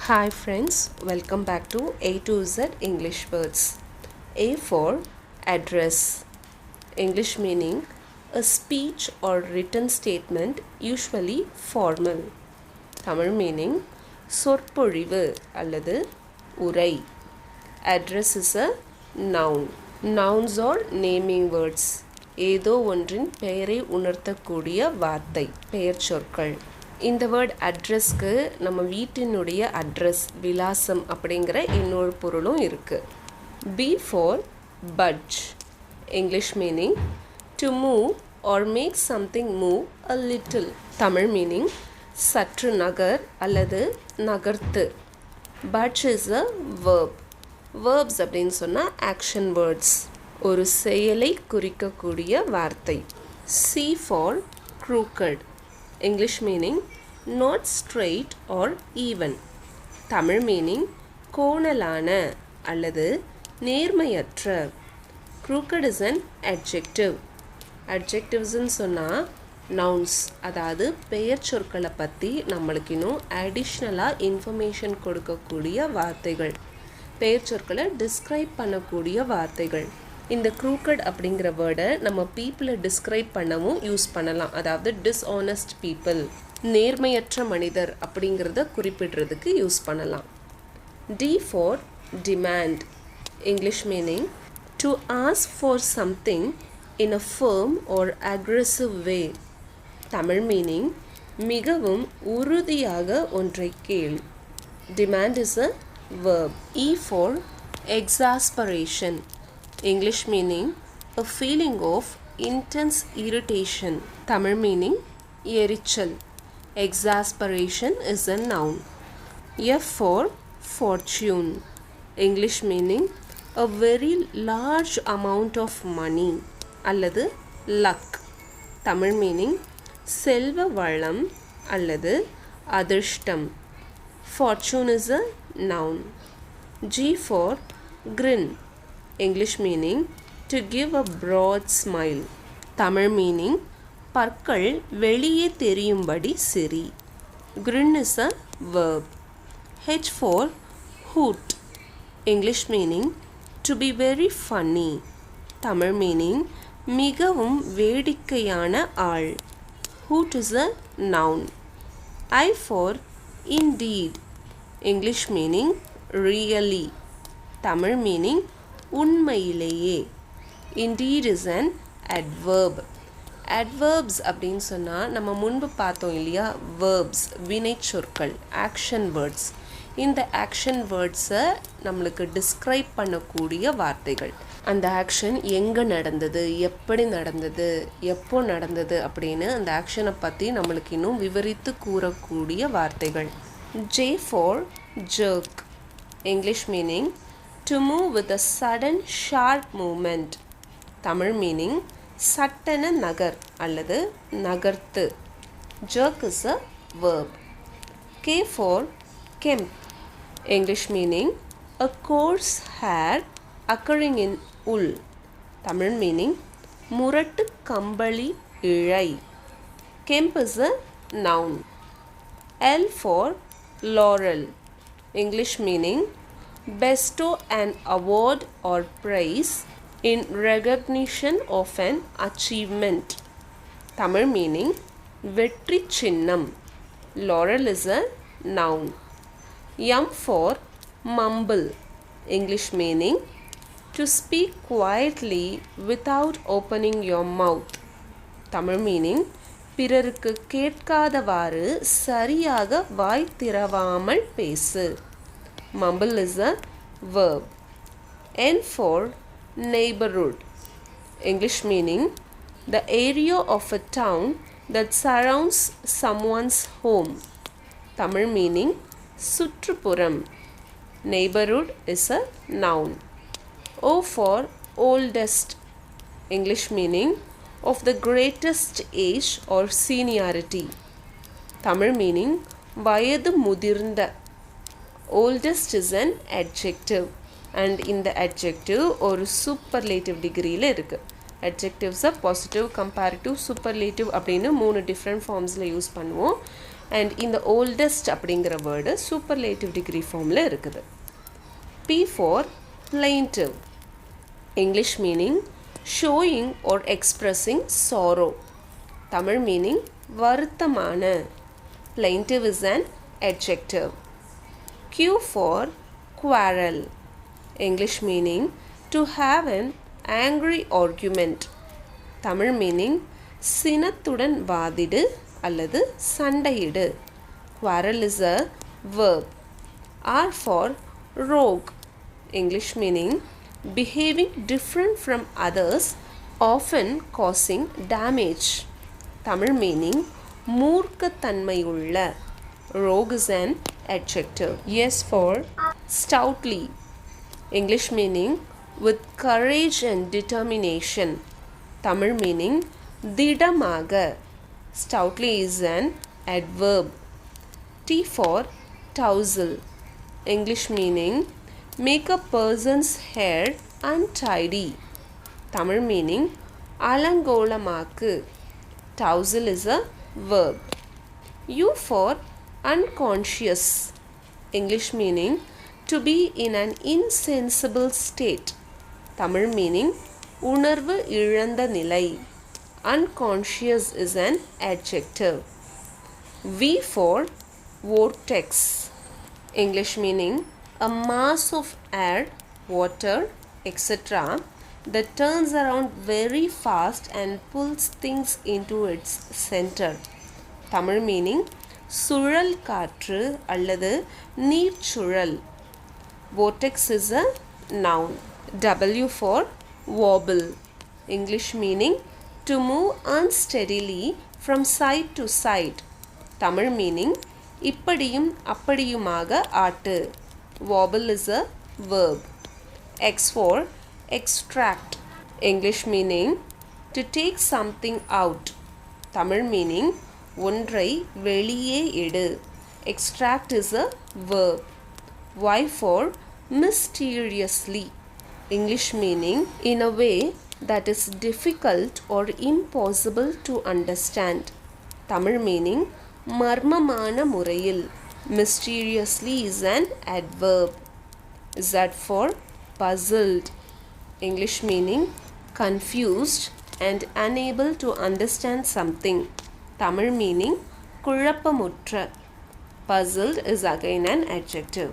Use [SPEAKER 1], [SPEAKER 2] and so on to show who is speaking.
[SPEAKER 1] Hi friends, welcome back to A to Z English words. A for address. English meaning a speech or written statement, usually formal. Tamil meaning சொற்பொழிவு அல்லது உரை. Address is a noun. Nouns are naming words. ஏதோ ஒன்றின் பெயரை உணர்த்தக்கூடிய வார்த்தை, பெயர் சொற்கள். இந்த வேர்ட் அட்ரஸ்க்கு நம்ம வீட்டினுடைய அட்ரஸ், விலாசம் அப்படிங்கிற இன்னொரு பொருளும் இருக்குது. B for budge. English meaning to move or make something move a little. Tamil meaning சற்று நகர் அல்லது நகர்த்து. Budge is a verb. Verbs அப்படின்னு சொன்னால் ஆக்ஷன் வேர்ட்ஸ், ஒரு செயலை குறிக்கக்கூடிய வார்த்தை. C for crooked. English meaning not straight or even. Tamil meaning கோணலான அல்லது நேர்மையற்ற. crooked is an adjective. adjectives ன்னு சொன்னால் nouns, அதாவது பெயர் சொற்களை பற்றி நம்மளுக்கு இன்னும் அடிஷ்னலாக இன்ஃபர்மேஷன் கொடுக்கக்கூடிய வார்த்தைகள், பெயர் சொற்களை டிஸ்கிரைப் பண்ணக்கூடிய வார்த்தைகள். இந்த crooked அப்படிங்கிற வேர்டை நம்ம பீப்புளை டிஸ்கிரைப் பண்ணவும் யூஸ் பண்ணலாம். அதாவது டிஸ்ஆனஸ்ட் பீப்புள், நேர்மையற்ற மனிதர் அப்படிங்கிறத குறிப்பிடுறதுக்கு யூஸ் பண்ணலாம். D for demand. English meaning to ask for something in a firm or aggressive way. Tamil meaning மிகவும் உறுதியாக ஒன்றை கேள். Demand is a verb. E for exasperation. English meaning a feeling of intense irritation. Tamil meaning எரிச்சல். Exasperation is a noun. F for fortune. English meaning a very large amount of money அல்லது luck. Tamil meaning செல்வ வளம் அல்லது அதிர்ஷ்டம். Fortune is a noun. G for grin. English meaning to give a broad smile. Tamil meaning பற்கள் வெளியே தெரியும்படி சிரி. Grin is a verb. H for hoot. English meaning to be very funny. Tamil meaning மிகவும் வேடிக்கையான ஆள். Hoot is a noun. I for indeed. English meaning really. Tamil meaning உண்மையிலேயே. Indeed is an adverb. Adverbs அப்படின்னு சொன்னால் நம்ம முன்பு பார்த்தோம் இல்லையா, verbs வினை சொற்கள், ஆக்ஷன் வேர்ட்ஸ். இந்த ஆக்ஷன் வேர்ட்ஸை நம்மளுக்கு டிஸ்கிரைப் பண்ணக்கூடிய வார்த்தைகள். அந்த ஆக்ஷன் எங்கே நடந்தது, எப்படி நடந்தது, எப்போ நடந்தது அப்படின்னு அந்த ஆக்ஷனை பற்றி நம்மளுக்கு இன்னும் விவரித்து கூறக்கூடிய வார்த்தைகள். J for jerk. English meaning to move with a sudden sharp movement. Tamil meaning சட்டென நகர் அல்லது நகர்த்து. Jerk is a verb. K for kemp. English meaning a coarse hair occurring in wool. Tamil meaning முரட்டு கம்பளி இழை. Kemp is a noun. L for laurel. English meaning bestow an award or praise in recognition of an achievement. Tamil meaning வெற்றி சின்னம். Laurel is a noun. M for mumble. English meaning to speak quietly without opening your mouth. Tamil meaning பிறருக்கு கேட்காதவாறு சரியாக வாய் திறவாமல் பேசு. Mumble is a verb. N for neighborhood. English meaning the area of a town that surrounds someone's home. Tamil meaning சுற்றுப்புறம். Neighborhood is a noun. O for oldest. English meaning of the greatest age or seniority. Tamil meaning வயது முதிர்ந்த. Oldest is an adjective and in the adjective ஒரு superlative டிகிரியில் இருக்குது. adjectives are positive, comparative, superlative அப்படின்னு 3 different formsல use பண்ணுவோம். and in the oldest அப்படிங்கிற word superlative degree ஃபார்மில் இருக்குது. P for plaintive. English meaning showing or expressing sorrow. Tamil meaning வருத்தமான. Plaintive is an adjective. Q for quarrel. English meaning to have an angry argument. Tamil meaning சினத்துடன் வாதிடு அல்லது சண்டையிடு. Quarrel is a verb. R for rogue. English meaning behaving different from others, often causing damage. Tamil meaning மூர்க்கத்தன்மையுள்ள. Rogue is an adjective. S for stoutly. English meaning with courage and determination. Tamil meaning திடமாக. Stoutly is an adverb. T for tousle. English meaning make a person's hair untidy. Tamil meaning அலங்கோலமாக்கு. Tousle is a verb. U for unconscious. English meaning to be in an insensible state. Tamil meaning உணர்வு இழந்த நிலை. Unconscious is an adjective. V for vortex. English meaning a mass of air, water, etc. that turns around very fast and pulls things into its center. Tamil meaning சுழல் காற்று அல்லது நீர்ச்சுழல். Vortex is a noun. W for wobble. English meaning to move unsteadily from side to side. Tamil meaning இப்படியும் அப்படியுமாக ஆட்டு. Wobble is a verb. X for extract. English meaning to take something out. Tamil meaning ஒன்றை வெளியே எடு. Extract is a verb. Y for mysteriously. English meaning in a way that is difficult or impossible to understand. Tamil meaning மர்மமான முறையில். Mysteriously is an adverb. Z for puzzled. English meaning confused and unable to understand something. Tamil meaning குழப்பமுற்ற. Puzzled is again an adjective.